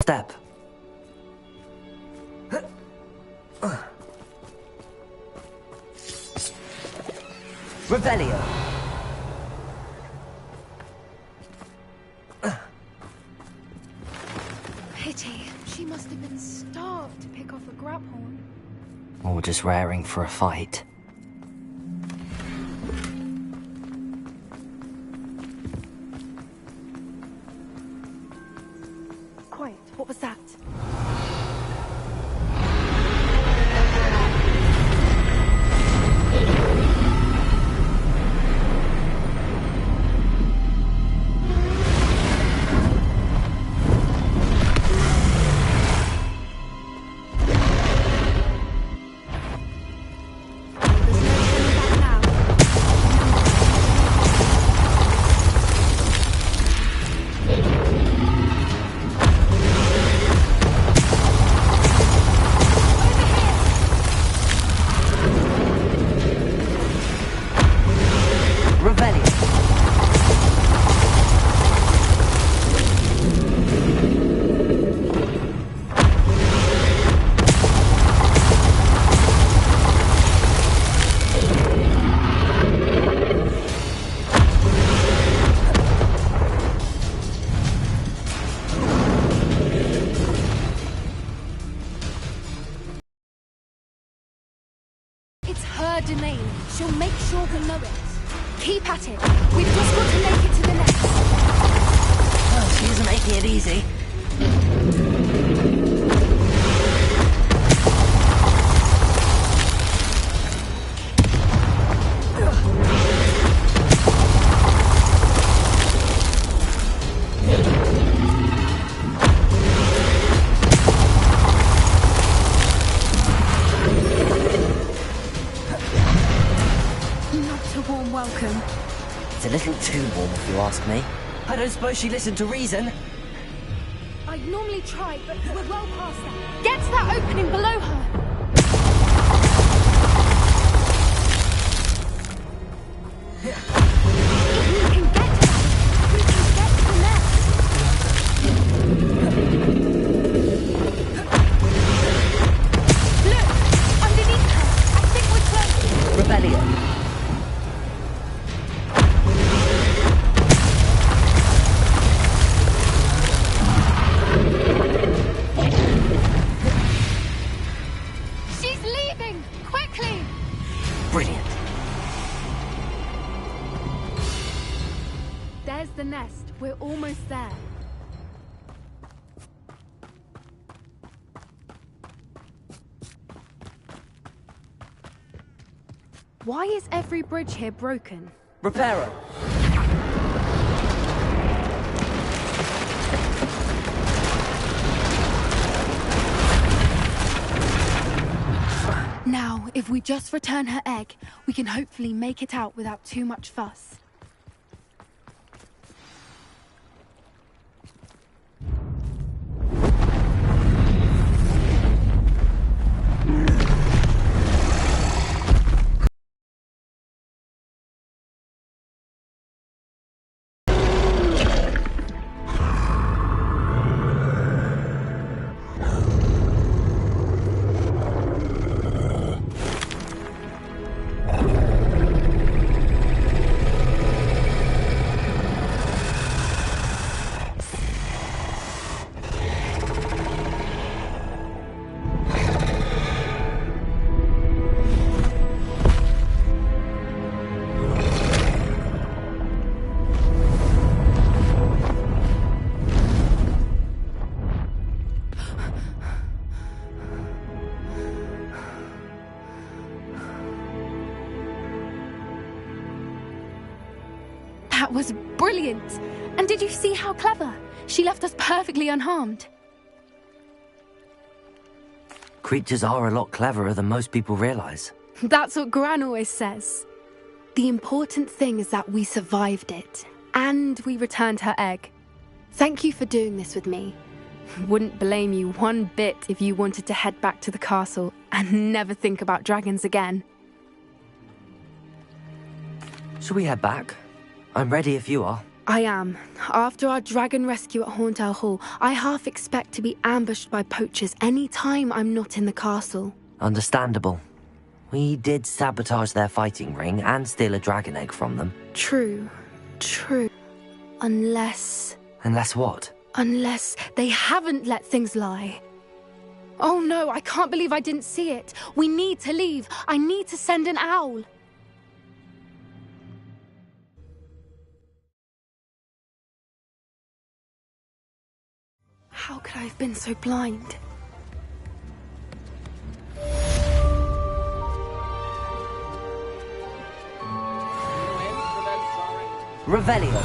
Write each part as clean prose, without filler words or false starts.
Step. Revelio. Pity. She must have been starved to pick off a grubhorn. Or just raring for a fight. Quiet. What was that? Domain. She'll make sure we know it. Keep at it. We've just got to make it to the nest. Well, she isn't making it easy. Welcome. It's a little too warm, if you ask me. I don't suppose she listened to reason. I'd normally try, but we're well past that. Get to that opening below her. If we can get to that, we can get to the nest. Look! Underneath her! I think we're close! Rebellion. Brilliant. There's the nest. We're almost there. Why is every bridge here broken? Reparo. Now, if we just return her egg, we can hopefully make it out without too much fuss. That was brilliant! And did you see how clever? She left us perfectly unharmed. Creatures are a lot cleverer than most people realize. That's what Gran always says. The important thing is that we survived it, and we returned her egg. Thank you for doing this with me. Wouldn't blame you one bit if you wanted to head back to the castle and never think about dragons again. Shall we head back? I'm ready if you are. I am. After our dragon rescue at Hauntel Hall, I half expect to be ambushed by poachers any time I'm not in the castle. Understandable. We did sabotage their fighting ring and steal a dragon egg from them. True. Unless what? Unless they haven't let things lie. Oh no, I can't believe I didn't see it. We need to leave. I need to send an owl. How could I have been so blind? Revelio.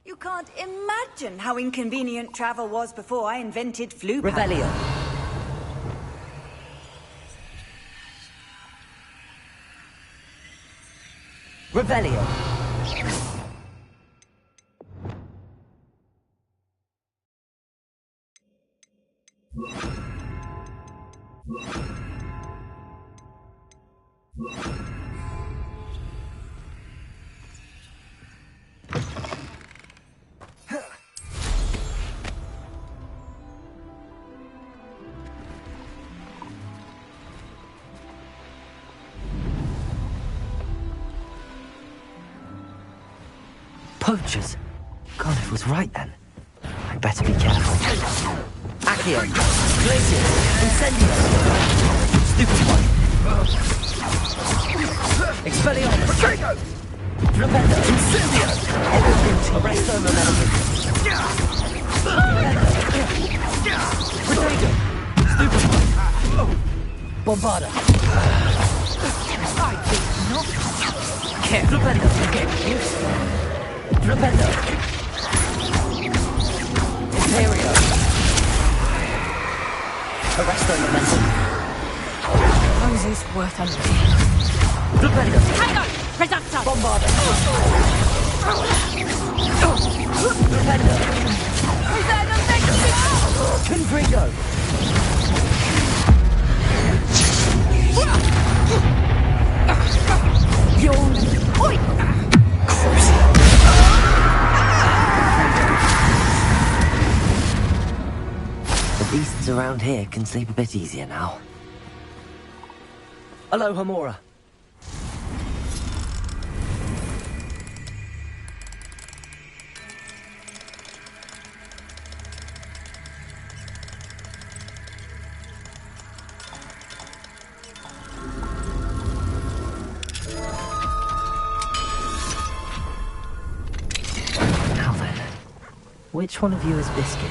You can't imagine how inconvenient travel was before I invented flu power. Revelio. Revelio. Poachers. God, it was right then. I better be careful. Accio! Glacius! Incendio! Stupid one! Expelliarmus! Potato! Rependo! Incendio! Arresto Momentum! Potato! Stupid one! Bombarda! I think not. Rependo! Rependo! Imperio! Arresto Momentum! How is this worth a look? Rependo! Tango! Presapta! Bombarda! Rependo! Confringo! Yawn! Oi! The beasts around here can sleep a bit easier now. Hello, Hamora. Now then, which one of you is Biscuit?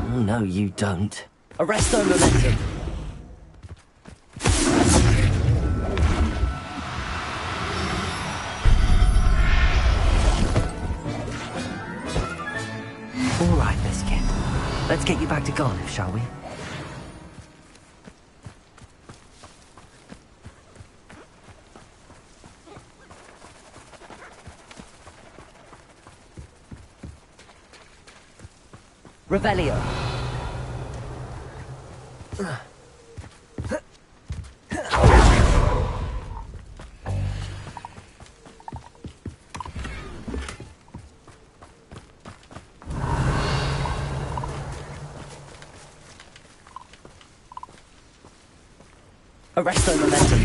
Oh, no, you don't. Arresto Momentum! All right, Biscuit. Let's get you back to Garliff, shall we? Revelio. Arresto Momentum.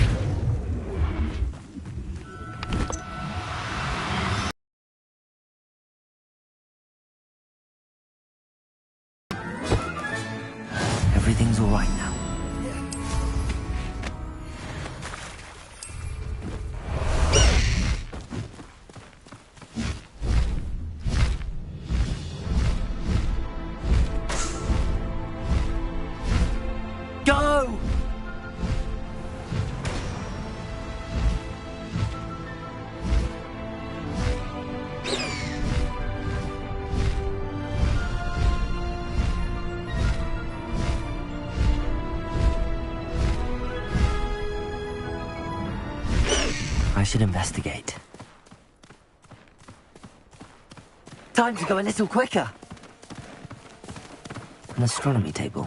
I should investigate. Time to go a little quicker! An astronomy table.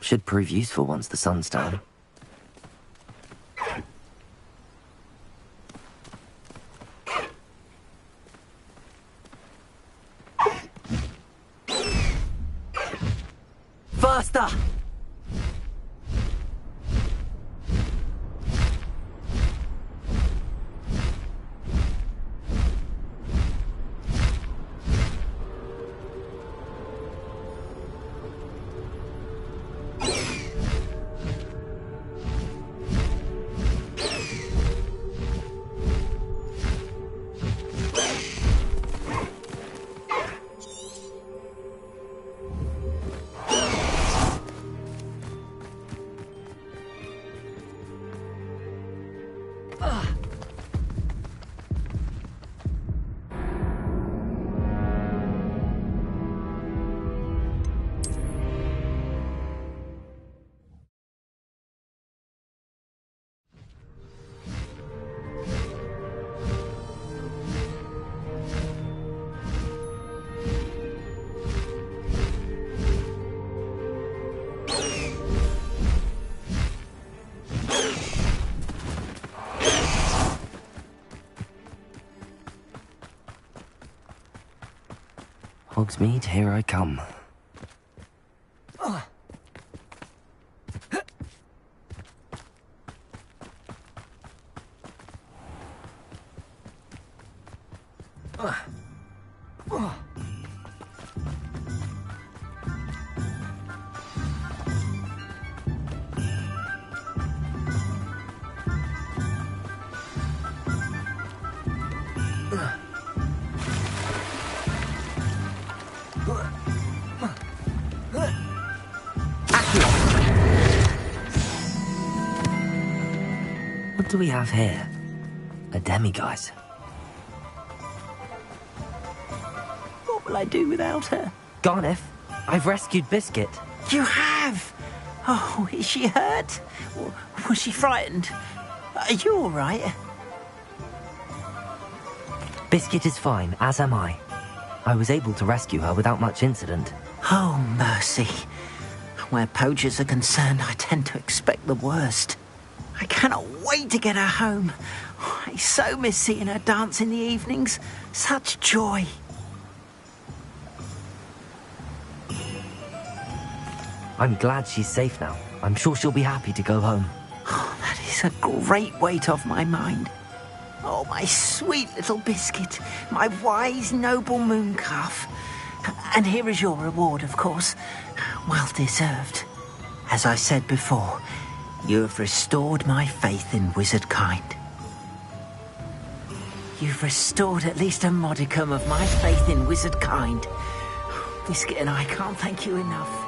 Should prove useful once the sun's down. Faster! Hogsmeade, here I come. What do we have here? A demiguise. What will I do without her? Garneth, I've rescued Biscuit. You have? Oh, is she hurt? Was she frightened? Are you all right? Biscuit is fine, as am I. I was able to rescue her without much incident. Oh, mercy. Where poachers are concerned, I tend to expect the worst. I cannot wait to get her home. I so miss seeing her dance in the evenings. Such joy. I'm glad she's safe now. I'm sure she'll be happy to go home. Oh, that is a great weight off my mind. Oh, my sweet little Biscuit, my wise, noble mooncalf. And here is your reward, of course. Well deserved. As I said before, you have restored my faith in wizard kind. You've restored at least a modicum of my faith in wizard kind. Biscuit and I can't thank you enough.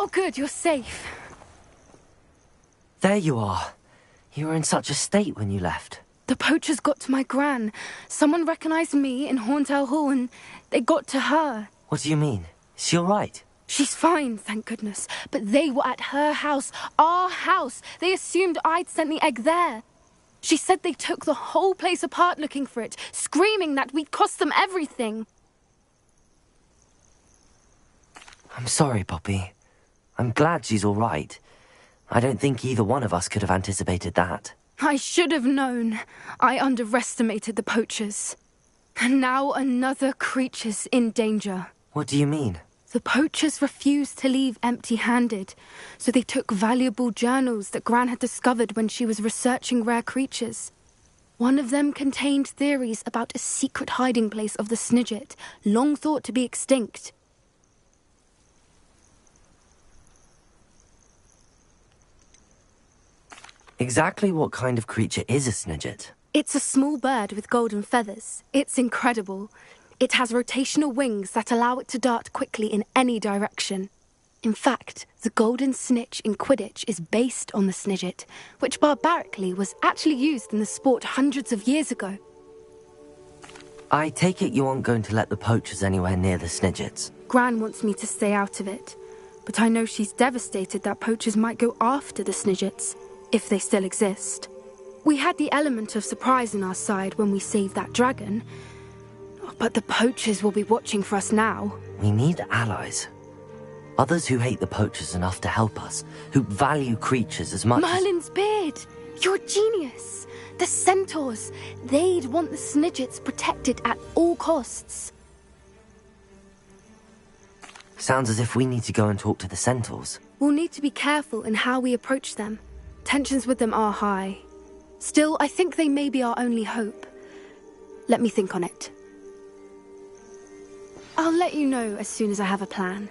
Oh good, you're safe. There you are. You were in such a state when you left. The poachers got to my gran. Someone recognized me in Horntail Hall and they got to her. What do you mean? Is she all right? She's fine, thank goodness. But they were at her house, our house. They assumed I'd sent the egg there. She said they took the whole place apart looking for it, screaming that we'd cost them everything. I'm sorry, Poppy. I'm glad she's all right. I don't think either one of us could have anticipated that. I should have known. I underestimated the poachers. And now another creature's in danger. What do you mean? The poachers refused to leave empty-handed, so they took valuable journals that Gran had discovered when she was researching rare creatures. One of them contained theories about a secret hiding place of the Snidget, long thought to be extinct. Exactly what kind of creature is a Snidget? It's a small bird with golden feathers. It's incredible. It has rotational wings that allow it to dart quickly in any direction. In fact, the golden snitch in Quidditch is based on the Snidget, which barbarically was actually used in the sport hundreds of years ago. I take it you aren't going to let the poachers anywhere near the Snidgets. Gran wants me to stay out of it, but I know she's devastated that poachers might go after the Snidgets, if they still exist. We had the element of surprise on our side when we saved that dragon, but the poachers will be watching for us now. We need allies. Others who hate the poachers enough to help us, who value creatures as much Merlin's beard! You're a genius! The centaurs! They'd want the Snidgets protected at all costs. Sounds as if we need to go and talk to the centaurs. We'll need to be careful in how we approach them. Tensions with them are high. Still, I think they may be our only hope. Let me think on it. I'll let you know as soon as I have a plan.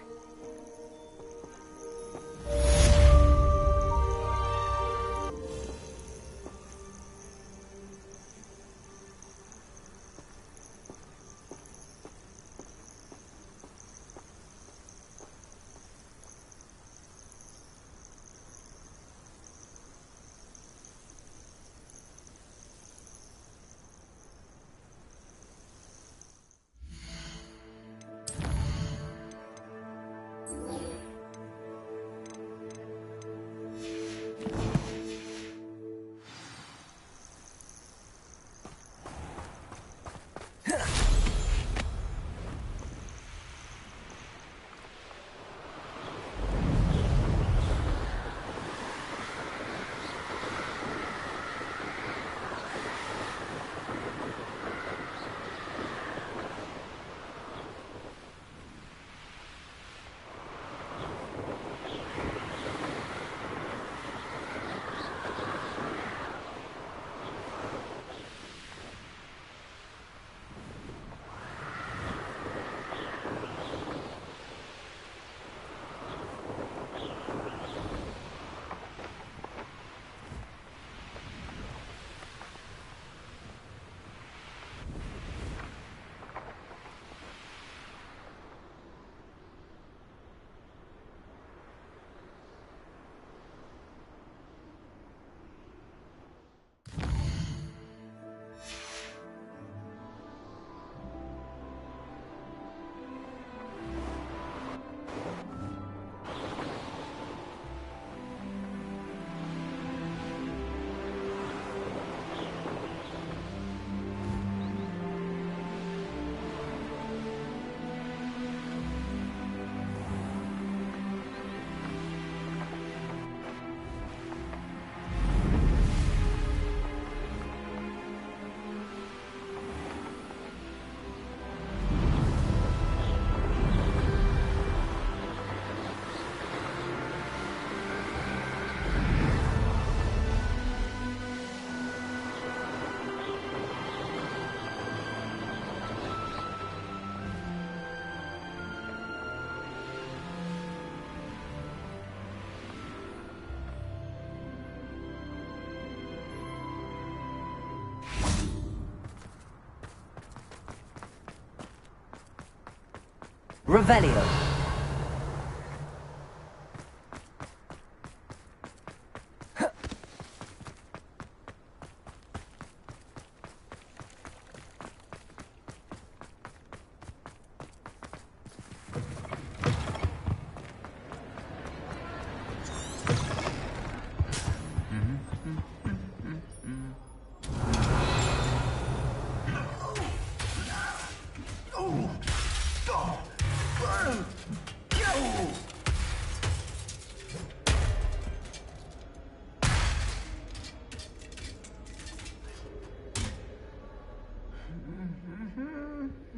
Revelio.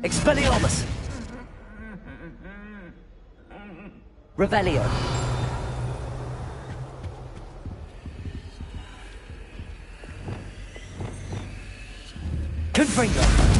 Expelliarmus! Revelio! Confringo!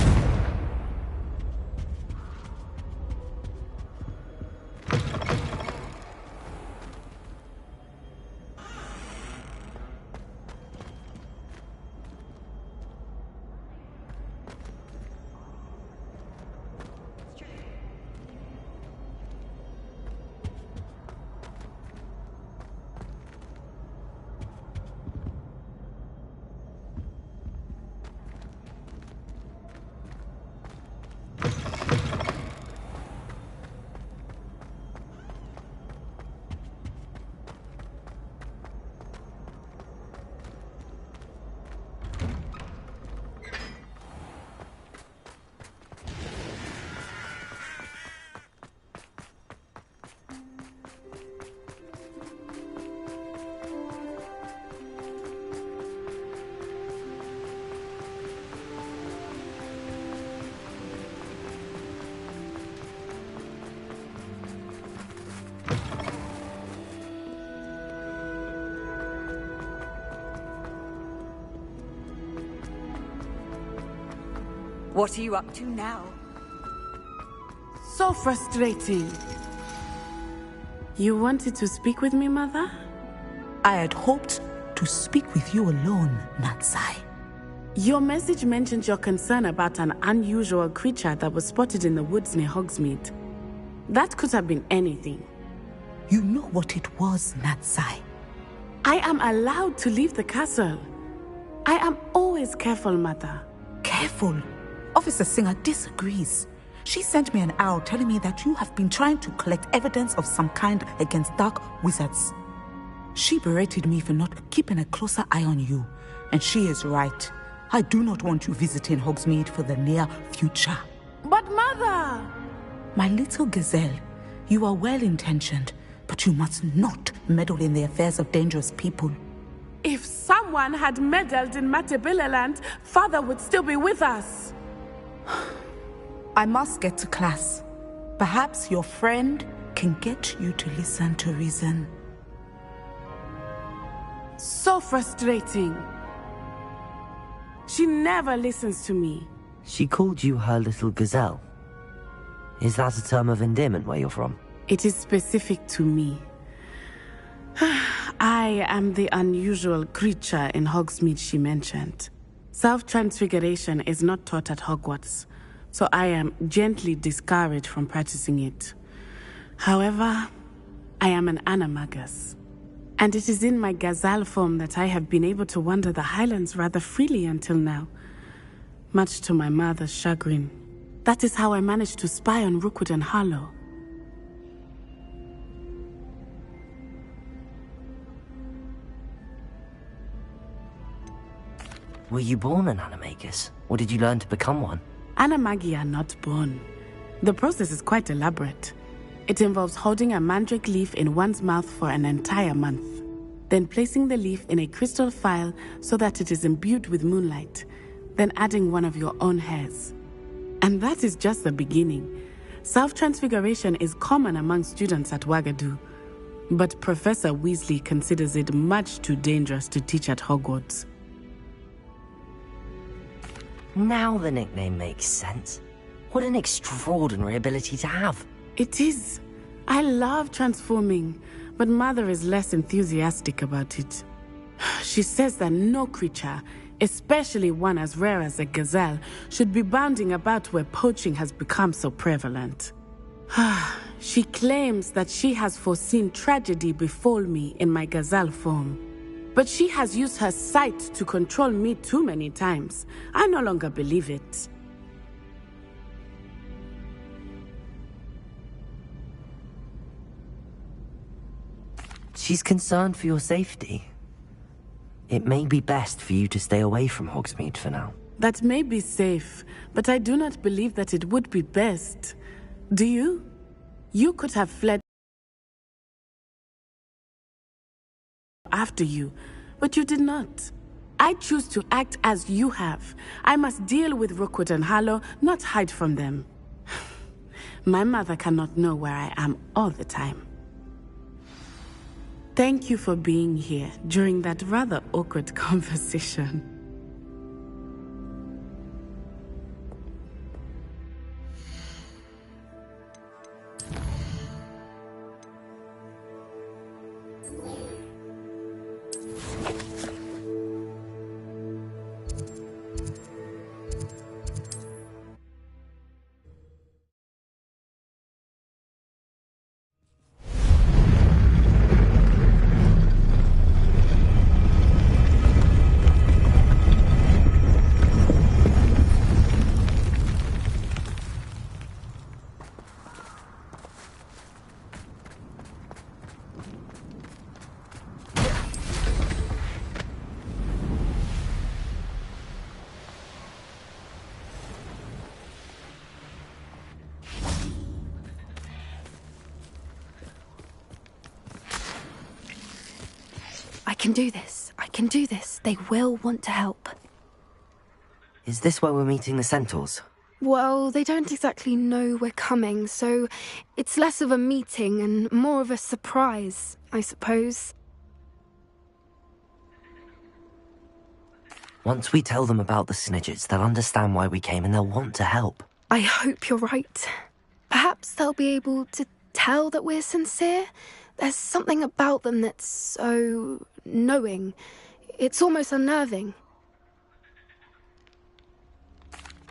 What are you up to now? So frustrating. You wanted to speak with me, Mother? I had hoped to speak with you alone, Natsai. Your message mentioned your concern about an unusual creature that was spotted in the woods near Hogsmeade. That could have been anything. You know what it was, Natsai. I am allowed to leave the castle. I am always careful, Mother. Careful. Officer Singer disagrees. She sent me an owl telling me that you have been trying to collect evidence of some kind against dark wizards. She berated me for not keeping a closer eye on you, and she is right. I do not want you visiting Hogsmeade for the near future. But Mother! My little gazelle, you are well-intentioned, but you must not meddle in the affairs of dangerous people. If someone had meddled in Matabeleland, Father would still be with us. I must get to class. Perhaps your friend can get you to listen to reason. So frustrating. She never listens to me. She called you her little gazelle. Is that a term of endearment where you're from? It is specific to me. I am the unusual creature in Hogsmeade she mentioned. Self-transfiguration is not taught at Hogwarts, so I am gently discouraged from practicing it. However, I am an animagus, and it is in my gazelle form that I have been able to wander the Highlands rather freely until now, much to my mother's chagrin. That is how I managed to spy on Rookwood and Harlow. Were you born an animagus, or did you learn to become one? Animagi are not born. The process is quite elaborate. It involves holding a mandrake leaf in one's mouth for an entire month, then placing the leaf in a crystal phial so that it is imbued with moonlight, then adding one of your own hairs. And that is just the beginning. Self-transfiguration is common among students at Wagadu, but Professor Weasley considers it much too dangerous to teach at Hogwarts. Now the nickname makes sense. What an extraordinary ability to have. It is. I love transforming, but Mother is less enthusiastic about it. She says that no creature, especially one as rare as a gazelle, should be bounding about where poaching has become so prevalent. She claims that she has foreseen tragedy befall me in my gazelle form. But she has used her sight to control me too many times. I no longer believe it. She's concerned for your safety. It may be best for you to stay away from Hogsmeade for now. That may be safe, but I do not believe that it would be best. Do you? You could have fled after you, but you did not. I choose to act as you have. I must deal with Rookwood and Harlow, not hide from them. My mother cannot know where I am all the time. Thank you for being here during that rather awkward conversation. I can do this. I can do this. They will want to help. Is this where we're meeting the centaurs? Well, they don't exactly know we're coming, so it's less of a meeting and more of a surprise, I suppose. Once we tell them about the Snidgets, they'll understand why we came and they'll want to help. I hope you're right. Perhaps they'll be able to tell that we're sincere. There's something about them that's so knowing. It's almost unnerving.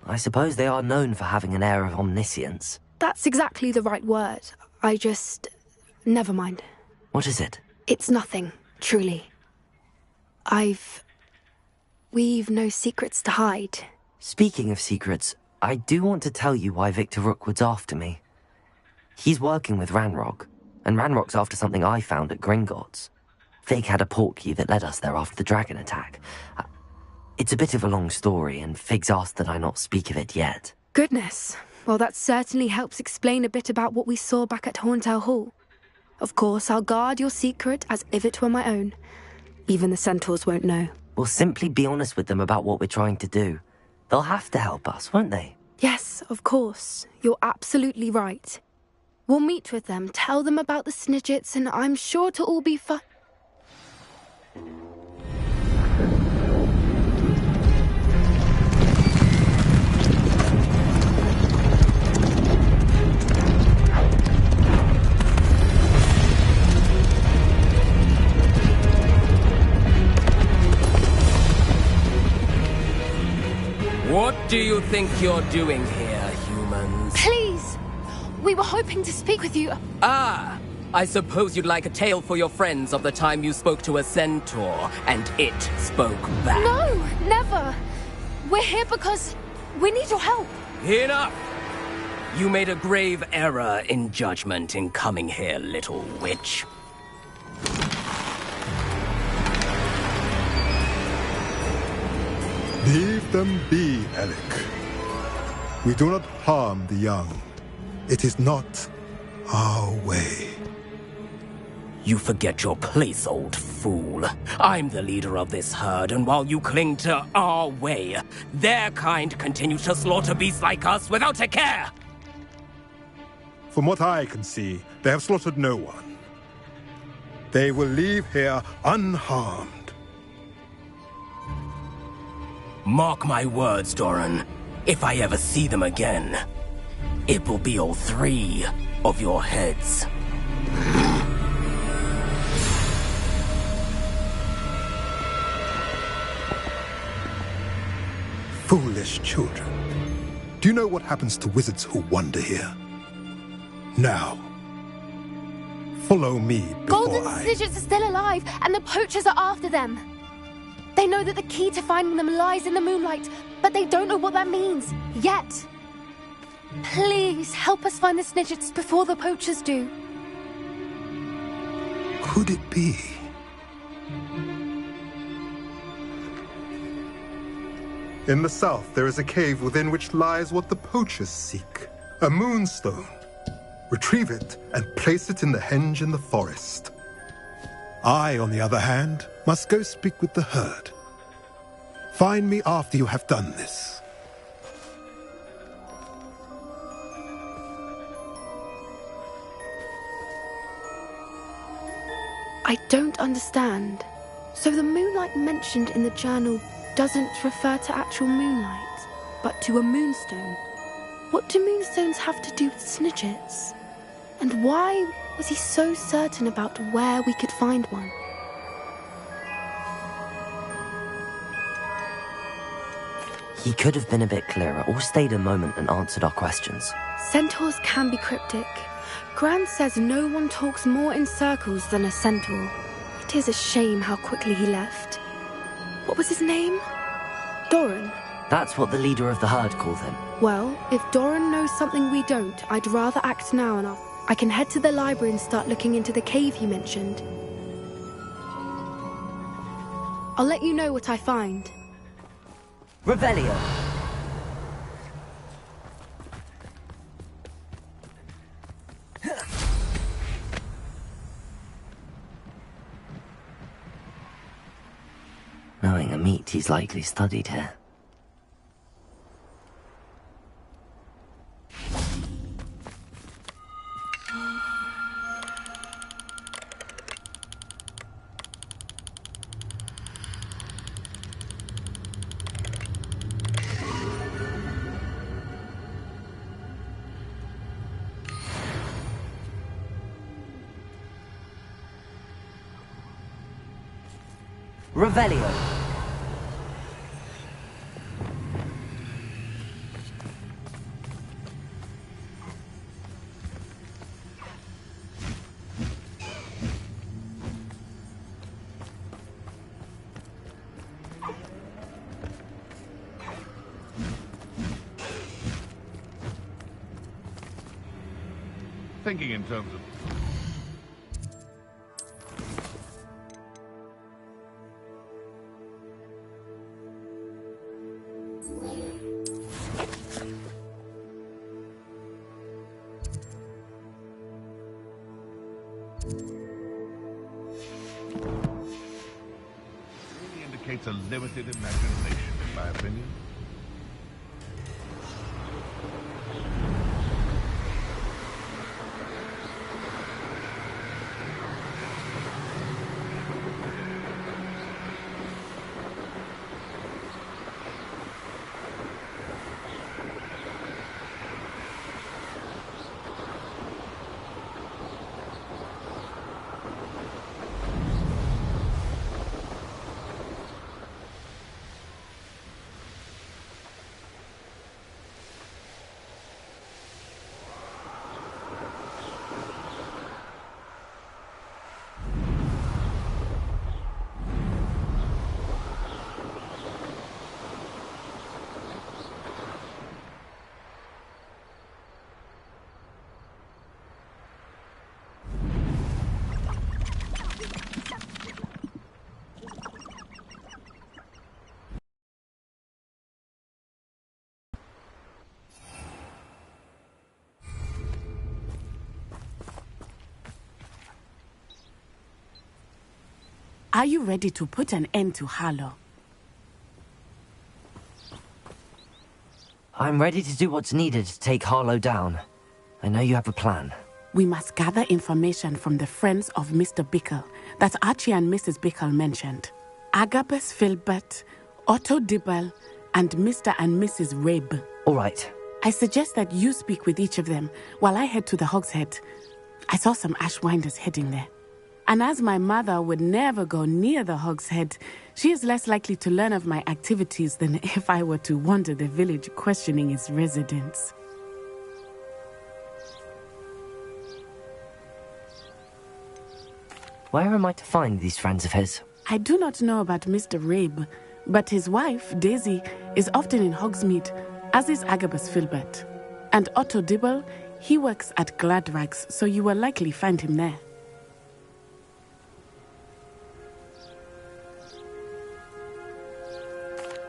I suppose they are known for having an air of omniscience. That's exactly the right word. I just... never mind. What is it? It's nothing, truly. We've no secrets to hide. Speaking of secrets, I do want to tell you why Victor Rookwood's after me. He's working with Ranrock, and Ranrock's after something I found at Gringotts. Fig had a portkey that led us there after the dragon attack. It's a bit of a long story, and Fig's asked that I not speak of it yet. Goodness. Well, that certainly helps explain a bit about what we saw back at Horntail Hall. Of course, I'll guard your secret as if it were my own. Even the centaurs won't know. We'll simply be honest with them about what we're trying to do. They'll have to help us, won't they? Yes, of course. You're absolutely right. We'll meet with them, tell them about the Snidgets, and I'm sure it'll all be fun. What do you think you're doing here, humans? Please! We were hoping to speak with you. Ah! I suppose you'd like a tale for your friends of the time you spoke to a centaur, and it spoke back. No, never! We're here because we need your help. Enough! You made a grave error in judgment in coming here, little witch. Leave them be, Alec. We do not harm the young. It is not our way. You forget your place, old fool. I'm the leader of this herd, and while you cling to our way, their kind continue to slaughter beasts like us without a care! From what I can see, they have slaughtered no one. They will leave here unharmed. Mark my words, Doran. If I ever see them again, it will be all 3 of your heads. Foolish children. Do you know what happens to wizards who wander here? Now, follow me before Golden Snidgets are still alive, and the poachers are after them. They know that the key to finding them lies in the moonlight, but they don't know what that means, yet. Please, help us find the Snidgets before the poachers do. Could it be? In the south, there is a cave within which lies what the poachers seek. A moonstone. Retrieve it and place it in the henge in the forest. I, on the other hand, must go speak with the herd. Find me after you have done this. I don't understand. So the moonlight mentioned in the journal doesn't refer to actual moonlight, but to a moonstone. What do moonstones have to do with Snidgets? And why was he so certain about where we could find one? He could have been a bit clearer, or stayed a moment and answered our questions. Centaurs can be cryptic. Gran says no one talks more in circles than a centaur. It is a shame how quickly he left. What was his name? Doran. That's what the leader of the herd called him. Well, if Doran knows something we don't, I'd rather act now enough. I can head to the library and start looking into the cave he mentioned. I'll let you know what I find. Revelio! Knowing a meat, he's likely studied here. Revelio! Thinking in terms of... indicates a limited imagination, in my opinion. Are you ready to put an end to Harlow? I'm ready to do what's needed to take Harlow down. I know you have a plan. We must gather information from the friends of Mr. Bickle that Archie and Mrs. Bickle mentioned. Agabus Filbert, Otto Dibble, and Mr. and Mrs. Rabe. All right. I suggest that you speak with each of them while I head to the Hogshead. I saw some Ashwinders heading there. And as my mother would never go near the Hogshead, she is less likely to learn of my activities than if I were to wander the village questioning its residents. Where am I to find these friends of his? I do not know about Mr. Rabe, but his wife, Daisy, is often in Hogsmeade, as is Agabus Filbert. And Otto Dibble, he works at Gladrags, so you will likely find him there.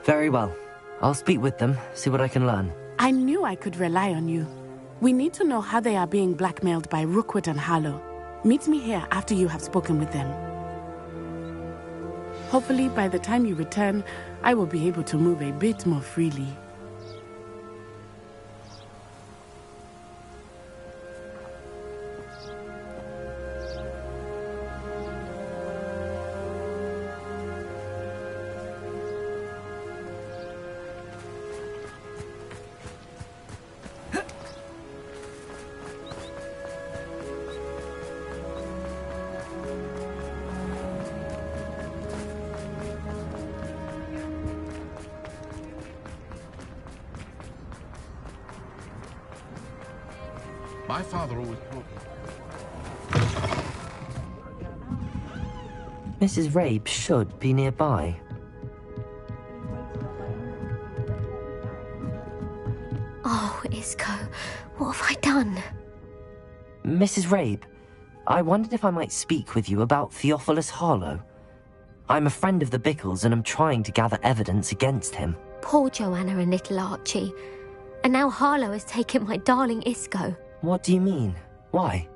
Very well. I'll speak with them, see what I can learn. I knew I could rely on you. We need to know how they are being blackmailed by Rookwood and Harlow. Meet me here after you have spoken with them. Hopefully, by the time you return, I will be able to move a bit more freely. My father always taught me. Mrs. Rabe should be nearby. Oh, Isco, what have I done? Mrs. Rabe, I wondered if I might speak with you about Theophilus Harlow. I'm a friend of the Bickles and I'm trying to gather evidence against him. Poor Joanna and little Archie. And now Harlow has taken my darling Isco. What do you mean? Why?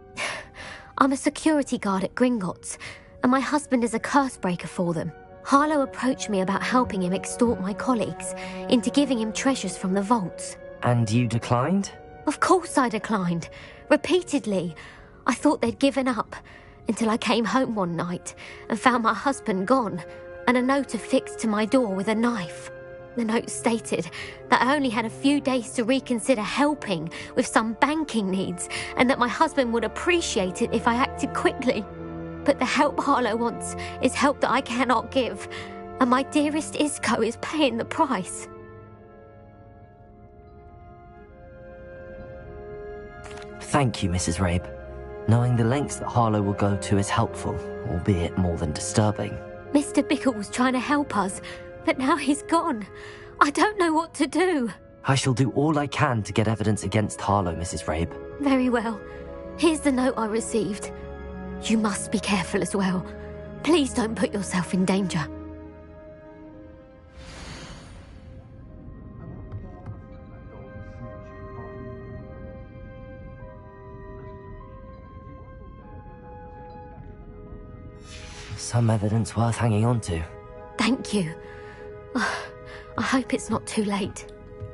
I'm a security guard at Gringotts, and my husband is a curse breaker for them. Harlow approached me about helping him extort my colleagues into giving him treasures from the vaults. And you declined? Of course I declined. Repeatedly. I thought they'd given up, until I came home one night and found my husband gone, and a note affixed to my door with a knife. The note stated that I only had a few days to reconsider helping with some banking needs, and that my husband would appreciate it if I acted quickly. But the help Harlow wants is help that I cannot give, and my dearest Isco is paying the price. Thank you, Mrs. Rabe. Knowing the lengths that Harlow will go to is helpful, albeit more than disturbing. Mr. Bickle was trying to help us, but now he's gone. I don't know what to do. I shall do all I can to get evidence against Harlow, Mrs. Rabe. Very well. Here's the note I received. You must be careful as well. Please don't put yourself in danger. Some evidence worth hanging on to. Thank you. I hope it's not too late.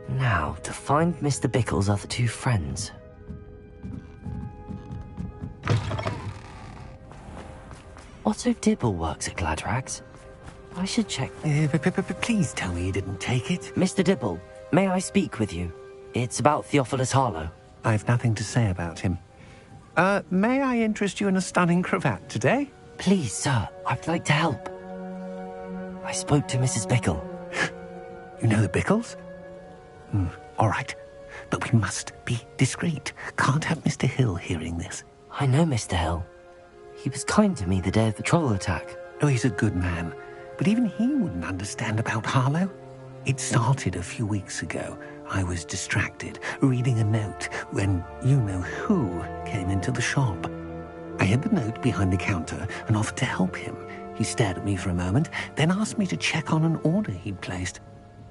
Now, to find Mr. Bickle's other two friends. Otto Dibble works at Gladrags. I should check. Please tell me you didn't take it. Mr. Dibble, may I speak with you? It's about Theophilus Harlow. I've nothing to say about him. May I interest you in a stunning cravat today? Please, sir, I'd like to help. I spoke to Mrs. Bickle. You know the Bickles? All right. But we must be discreet. Can't have Mr. Hill hearing this. I know Mr. Hill. He was kind to me the day of the troll attack. Oh, he's a good man. But even he wouldn't understand about Harlow. It started a few weeks ago. I was distracted, reading a note, when you-know-who came into the shop. I hid the note behind the counter and offered to help him. He stared at me for a moment, then asked me to check on an order he'd placed.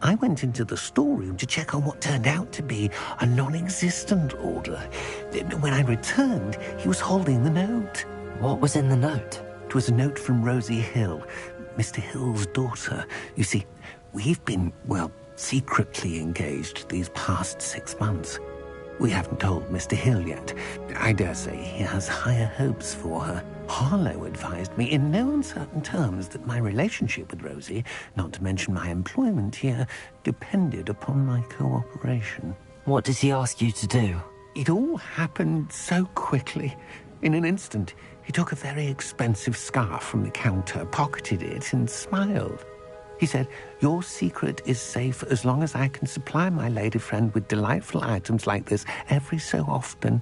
I went into the storeroom to check on what turned out to be a non-existent order. When I returned, he was holding the note. What was in the note? It was a note from Rosie Hill, Mr. Hill's daughter. You see, we've been, secretly engaged these past 6 months. We haven't told Mr. Hill yet. I dare say he has higher hopes for her. Harlow advised me in no uncertain terms that my relationship with Rosie, not to mention my employment here, depended upon my cooperation. What does he ask you to do? It all happened so quickly. In an instant, he took a very expensive scarf from the counter, pocketed it, and smiled. He said, "Your secret is safe as long as I can supply my lady friend with delightful items like this every so often."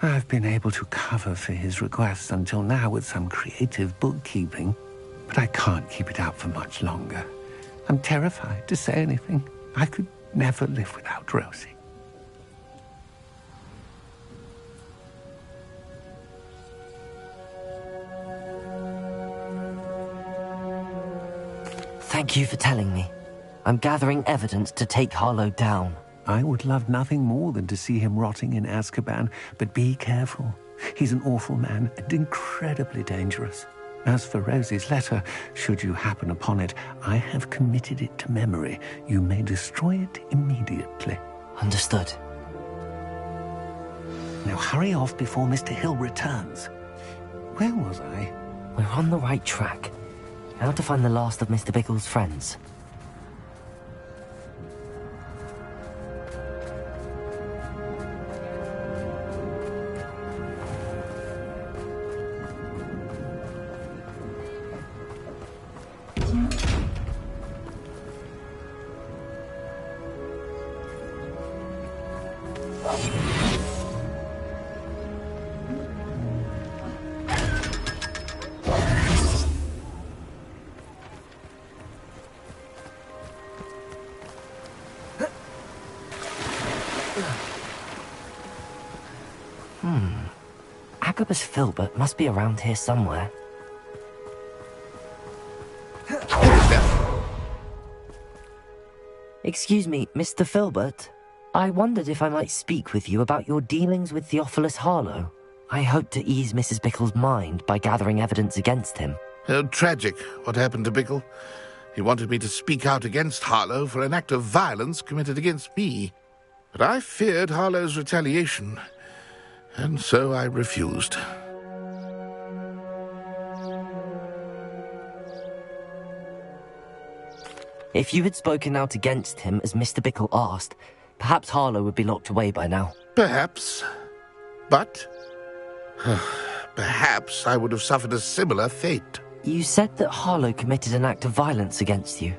I've been able to cover for his requests until now with some creative bookkeeping, but I can't keep it up for much longer. I'm terrified to say anything. I could never live without Rosie. Thank you for telling me. I'm gathering evidence to take Harlow down. I would love nothing more than to see him rotting in Azkaban, but be careful. He's an awful man and incredibly dangerous. As for Rosie's letter, should you happen upon it, I have committed it to memory. You may destroy it immediately. Understood. Now hurry off before Mr. Hill returns. Where was I? We're on the right track. Now to find the last of Mr. Bickle's friends. Agabus Filbert must be around here somewhere. Excuse me, Mr. Filbert. I wondered if I might speak with you about your dealings with Theophilus Harlow. I hope to ease Mrs. Bickle's mind by gathering evidence against him. Tragic, what happened to Bickle. He wanted me to speak out against Harlow for an act of violence committed against me. But I feared Harlow's retaliation, and so I refused. If you had spoken out against him as Mr. Bickle asked, perhaps Harlow would be locked away by now. Perhaps. But perhaps I would have suffered a similar fate. You said that Harlow committed an act of violence against you.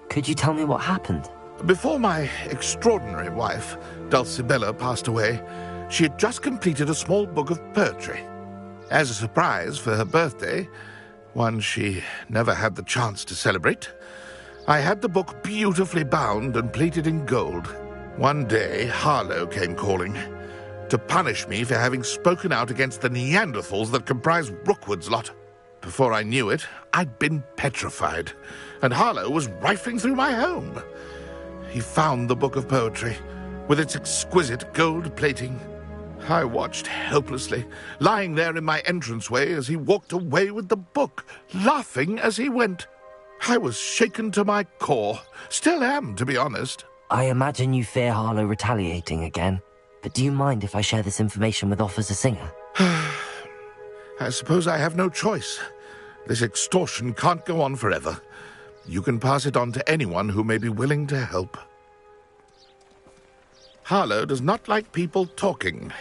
Could you tell me what happened? Before my extraordinary wife, Dulcibella, passed away, she had just completed a small book of poetry. As a surprise for her birthday, one she never had the chance to celebrate, I had the book beautifully bound and plated in gold. One day, Harlow came calling to punish me for having spoken out against the Neanderthals that comprise Rookwood's lot. Before I knew it, I'd been petrified, and Harlow was rifling through my home. He found the book of poetry, with its exquisite gold plating. I watched helplessly, lying there in my entranceway as he walked away with the book, laughing as he went. I was shaken to my core. Still am, to be honest. I imagine you fear Harlow retaliating again, but do you mind if I share this information with Officer Singer? I suppose I have no choice. This extortion can't go on forever. You can pass it on to anyone who may be willing to help. Harlow does not like people talking,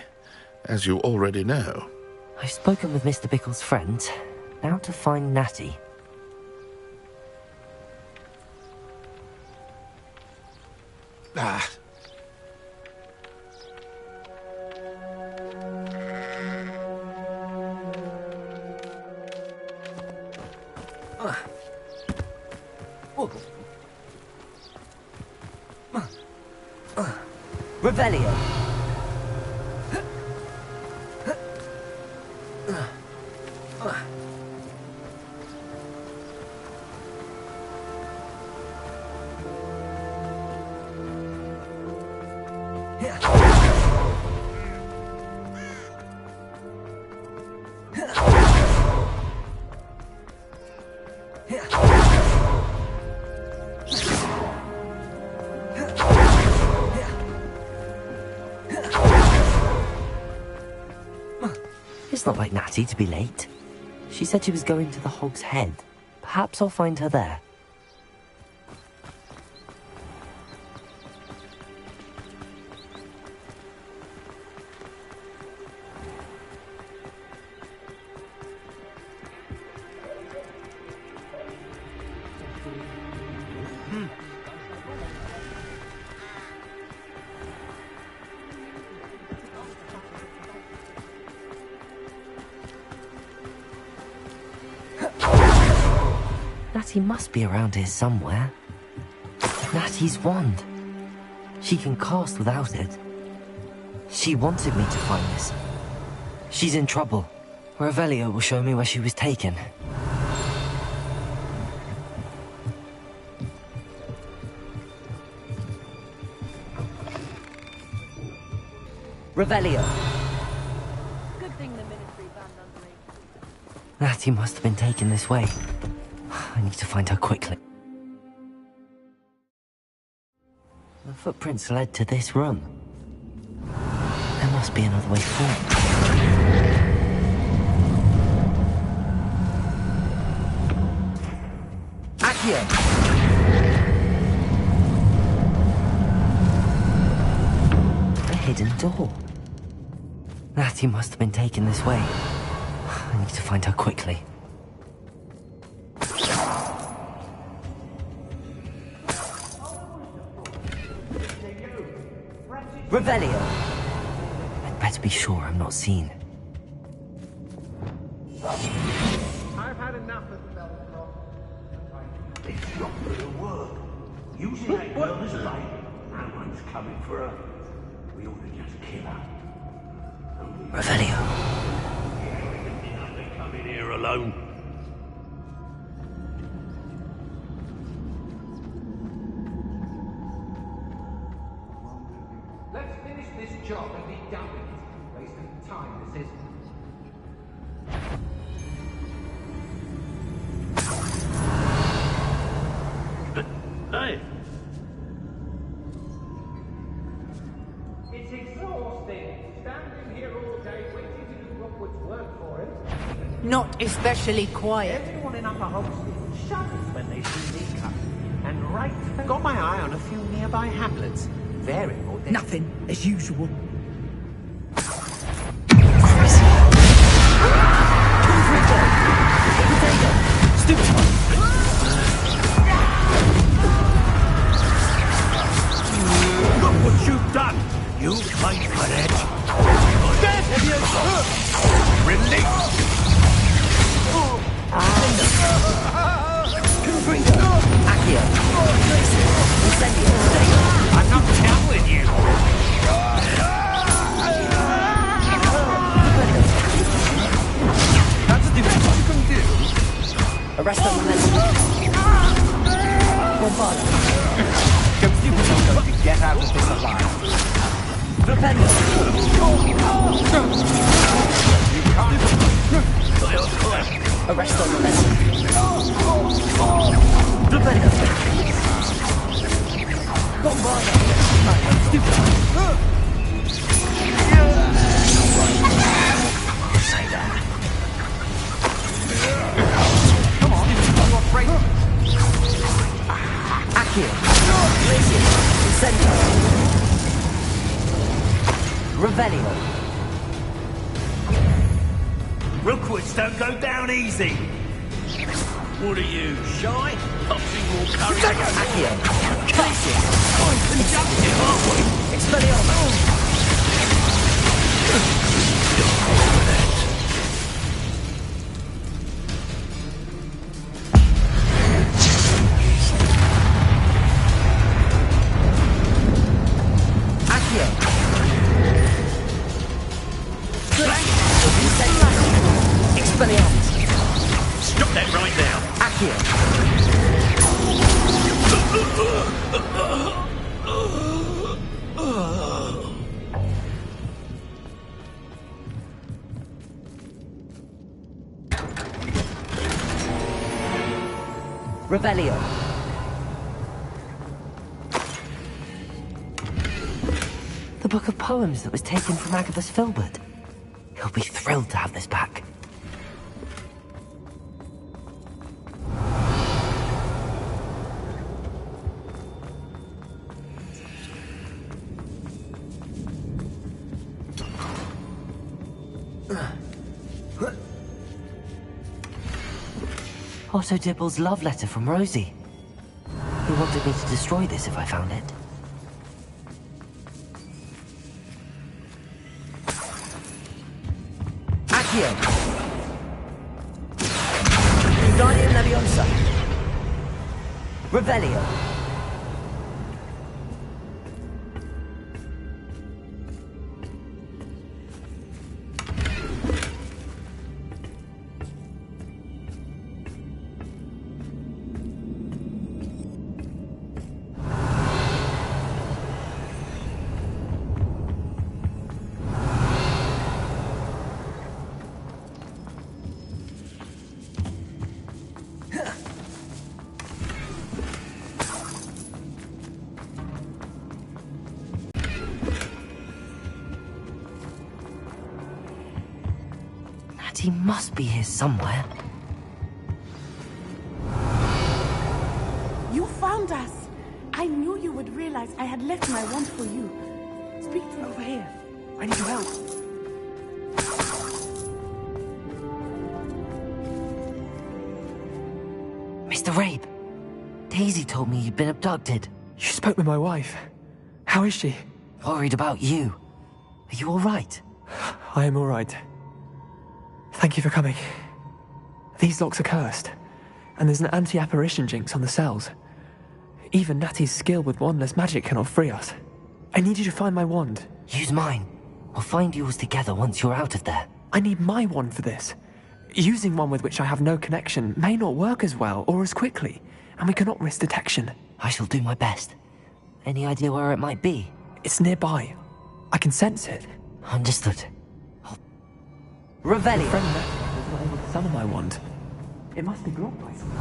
as you already know. I've spoken with Mr. Bickle's friends. Now to find Natty. Revelio. It's not like Natty to be late. She said she was going to the Hog's Head. Perhaps I'll find her there. Natty must be around here somewhere. Natty's wand. She can cast without it. She wanted me to find this. She's in trouble. Revelio will show me where she was taken. Revelio. Good thing the ministry banned underage. Natty must have been taken this way. I need to find her quickly. The footprints led to this room. There must be another way forward. Accio! A hidden door. Natty must have been taken this way. I need to find her quickly. Revelio! I'd better be sure I'm not seen. I've had enough of the Belcroft. It's not gonna work. Using that girl as bait. No one's coming for her. We ought to just kill her. Revelio. They come in here alone. Let's finish this job and be done with it. Waste of time, this is. Hey! It's exhausting. Standing here all day waiting to do Rockwood's work for it. Not especially quiet. Everyone in Upper Holstein shudders when they see me coming. And right, got my eye on a few nearby hamlets. Very important. Nothing, as usual. Look what you've done! You fight for it! Death! Release! Accio! Incendio! I'm not telling you! That's the best you can do! Arrest them and then... Bombard! Don't you think I'm going to get out of this alive? Revelio! You can't! Arrest them and then... Revelio! Bombard! Say that. Come on, you're afraid. Accio! Glacier! Incendio! Revelio! Rookwoods don't go down easy! What are you, shy? Nothing more courage. Accio! Glacier! Conjunctive, aren't we? Expelliarmus! Accio! Expelliarmus! Stop that right now! Accio! Revelio! The book of poems that was taken from Agathos Filbert. He'll be thrilled to have this back. Otto Dibble's love letter from Rosie. He wanted me to destroy this if I found it. Accio! Guardian Leviosa! Revelio! Natty must be here somewhere. You found us! I knew you would realize I had left my wand for you. Speak to over here. I need your help. Mr. Rabe, Daisy told me you'd been abducted. You spoke with my wife. How is she? Worried about you. Are you all right? I am all right. Thank you for coming. These locks are cursed, and there's an anti-apparition jinx on the cells. Even Natty's skill with wandless magic cannot free us. I need you to find my wand. Use mine. We'll find yours together once you're out of there. I need my wand for this. Using one with which I have no connection may not work as well or as quickly, and we cannot risk detection. I shall do my best. Any idea where it might be? It's nearby. I can sense it. Understood. Revelio! My friend Natty was not able to summon my wand. It must be blocked by someone.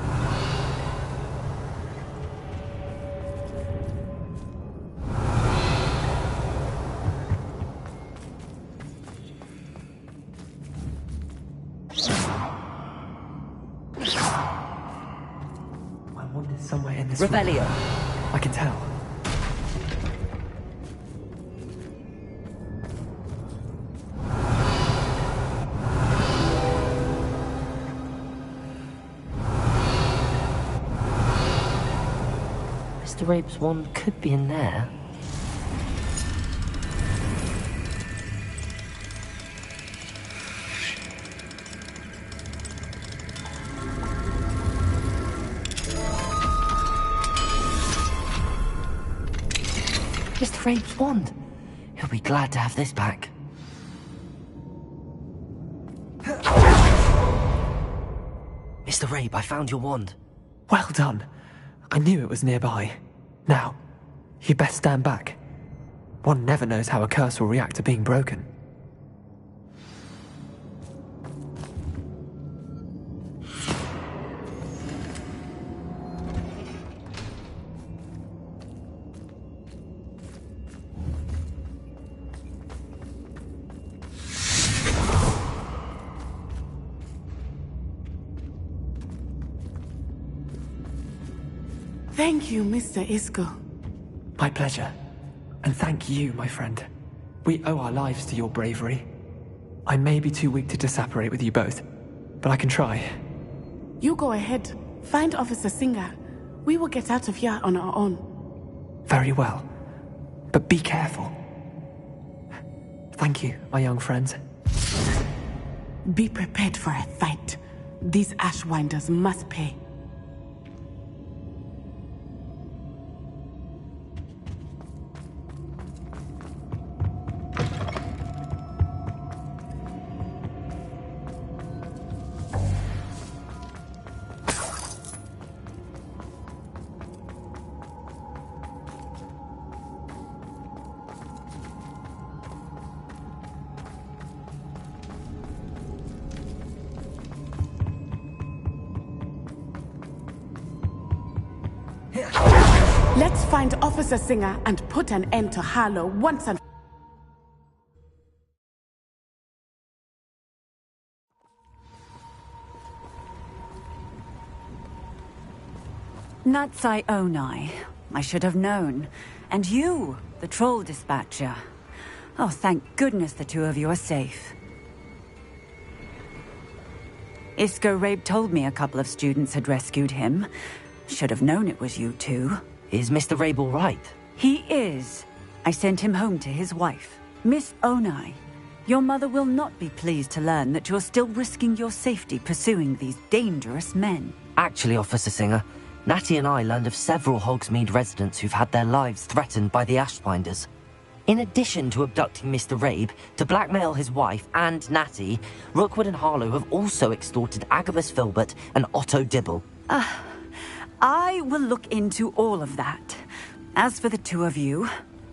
My wand is somewhere in this Revelio! room. I can tell. Mr. Rabe's wand could be in there. Mr. Rabe's wand. He'll be glad to have this back. Mr. Rabe, I found your wand. Well done. I knew it was nearby. Now, you best stand back. One never knows how a curse will react to being broken. Thank you, Mr. Isco. My pleasure. And thank you, my friend. We owe our lives to your bravery. I may be too weak to disapparate with you both, but I can try. You go ahead. Find Officer Singer. We will get out of here on our own. Very well. But be careful. Thank you, my young friends. Be prepared for a fight. These Ashwinders must pay. Let's find Officer Singer and put an end to Harlow once and... Natsai Onai. I should have known. And you, the troll dispatcher. Oh, thank goodness the two of you are safe. Isco Rabe told me a couple of students had rescued him. Should have known it was you two. Is Mr. Rabe all right? He is. I sent him home to his wife. Miss Onai, your mother will not be pleased to learn that you're still risking your safety pursuing these dangerous men. Actually, Officer Singer, Natty and I learned of several Hogsmeade residents who've had their lives threatened by the Ashwinders. In addition to abducting Mr. Rabe, to blackmail his wife and Natty, Rookwood and Harlow have also extorted Agabus Filbert and Otto Dibble. I will look into all of that. As for the two of you,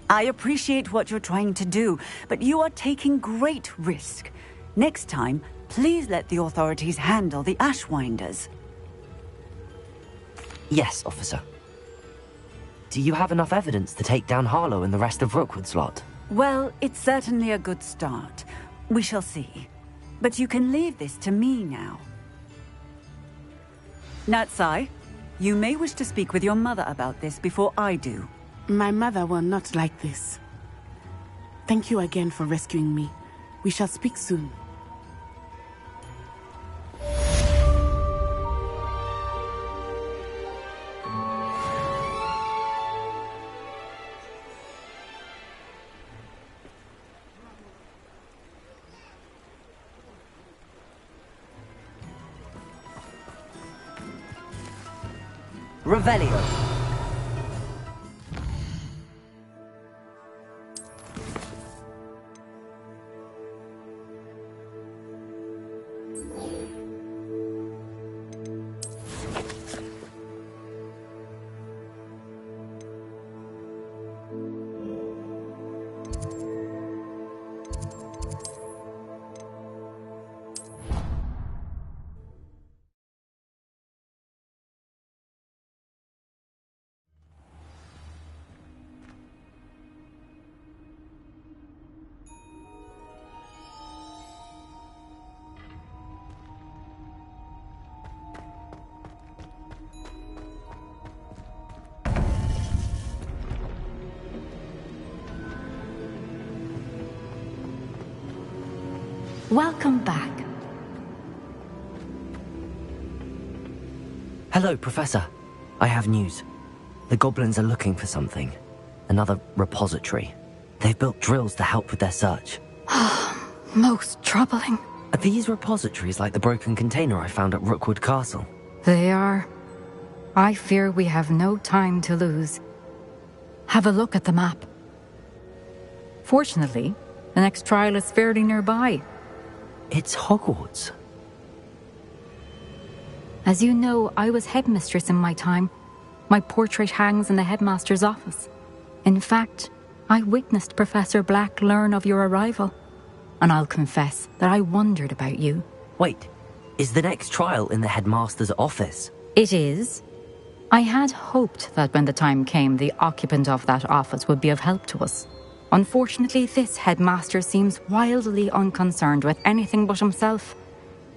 I appreciate what you're trying to do, but you are taking great risk. Next time, please let the authorities handle the Ashwinders. Yes, officer. Do you have enough evidence to take down Harlow and the rest of Rookwood's lot? Well, it's certainly a good start. We shall see. But you can leave this to me now. Natsai, you may wish to speak with your mother about this before I do. My mother will not like this. Thank you again for rescuing me. We shall speak soon. Revelio. Welcome back. Hello, Professor. I have news. The goblins are looking for something. Another repository. They've built drills to help with their search. Most troubling. Are these repositories like the broken container I found at Rookwood Castle? They are. I fear we have no time to lose. Have a look at the map. Fortunately, the next trial is fairly nearby. It's Hogwarts. As you know, I was headmistress in my time. My portrait hangs in the headmaster's office. In fact, I witnessed Professor Black learn of your arrival. And I'll confess that I wondered about you. Wait, is the next trial in the headmaster's office? It is. I had hoped that when the time came, the occupant of that office would be of help to us. Unfortunately, this headmaster seems wildly unconcerned with anything but himself.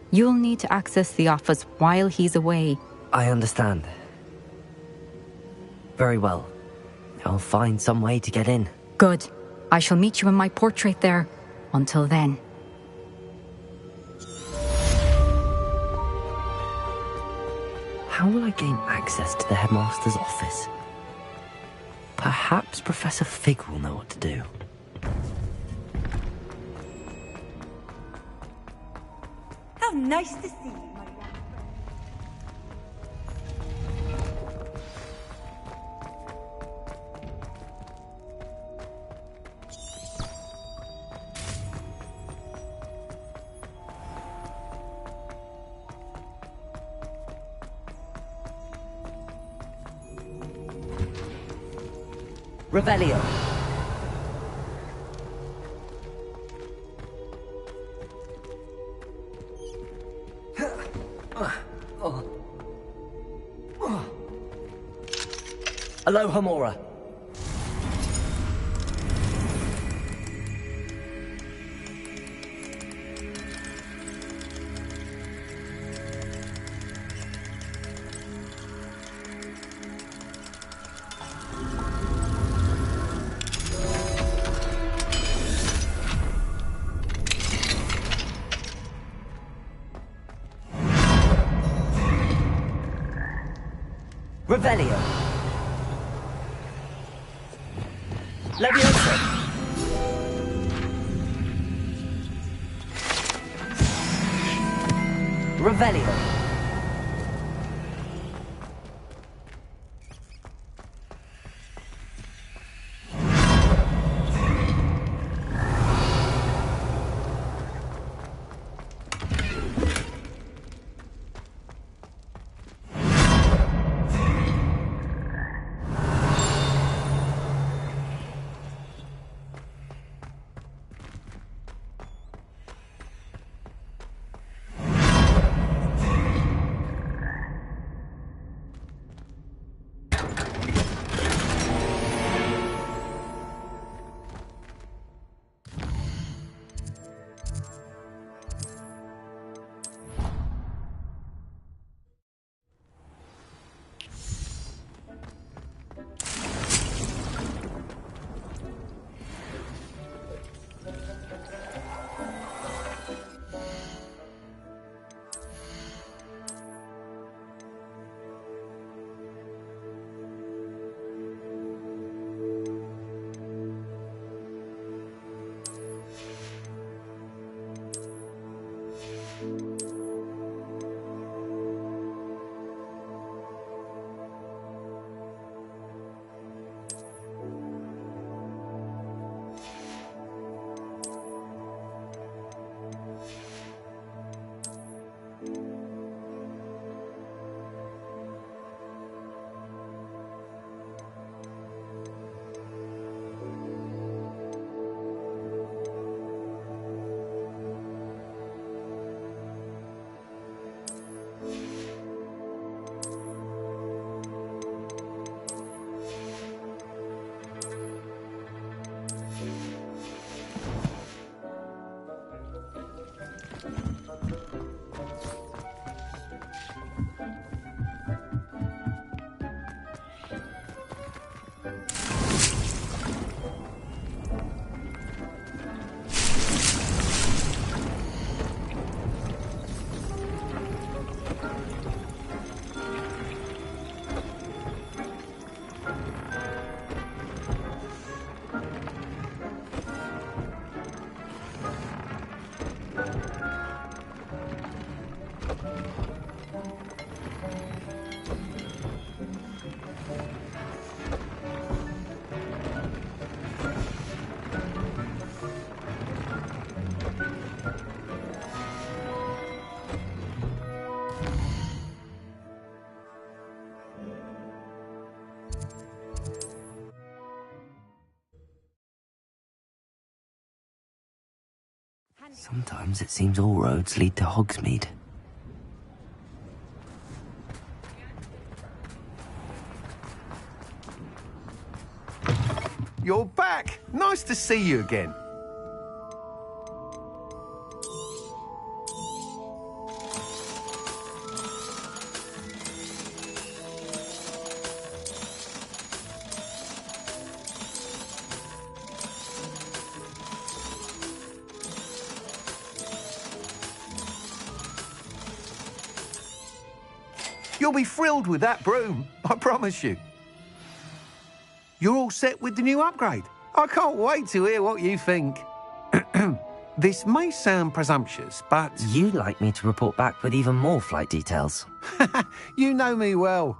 You'll need to access the office while he's away. I understand. Very well. I'll find some way to get in. Good. I shall meet you in my portrait there. Until then. How will I gain access to the headmaster's office? Perhaps Professor Fig will know what to do. How nice to see you, my young friend. Revelio. Aloha Mora. Revelio. Leviosa. Revelio. Sometimes it seems all roads lead to Hogsmeade. You're back! Nice to see you again. You'll be thrilled with that broom, I promise you. You're all set with the new upgrade. I can't wait to hear what you think. This may sound presumptuous, but... You'd like me to report back with even more flight details. You know me well.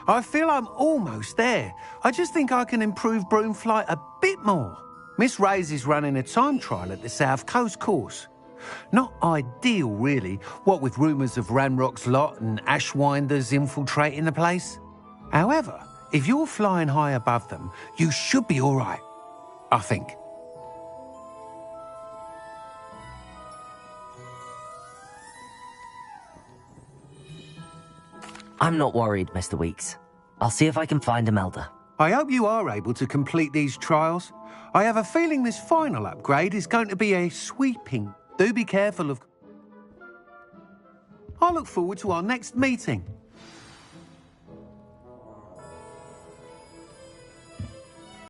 I feel I'm almost there. I just think I can improve broom flight a bit more. Miss Ray's is running a time trial at the South Coast course. Not ideal, really, what with rumours of Ranrock's lot and Ashwinders infiltrating the place. However, if you're flying high above them, you should be all right, I think. I'm not worried, Mr. Weeks. I'll see if I can find Imelda. I hope you are able to complete these trials. I have a feeling this final upgrade is going to be a sweeping. Do be careful of... I look forward to our next meeting.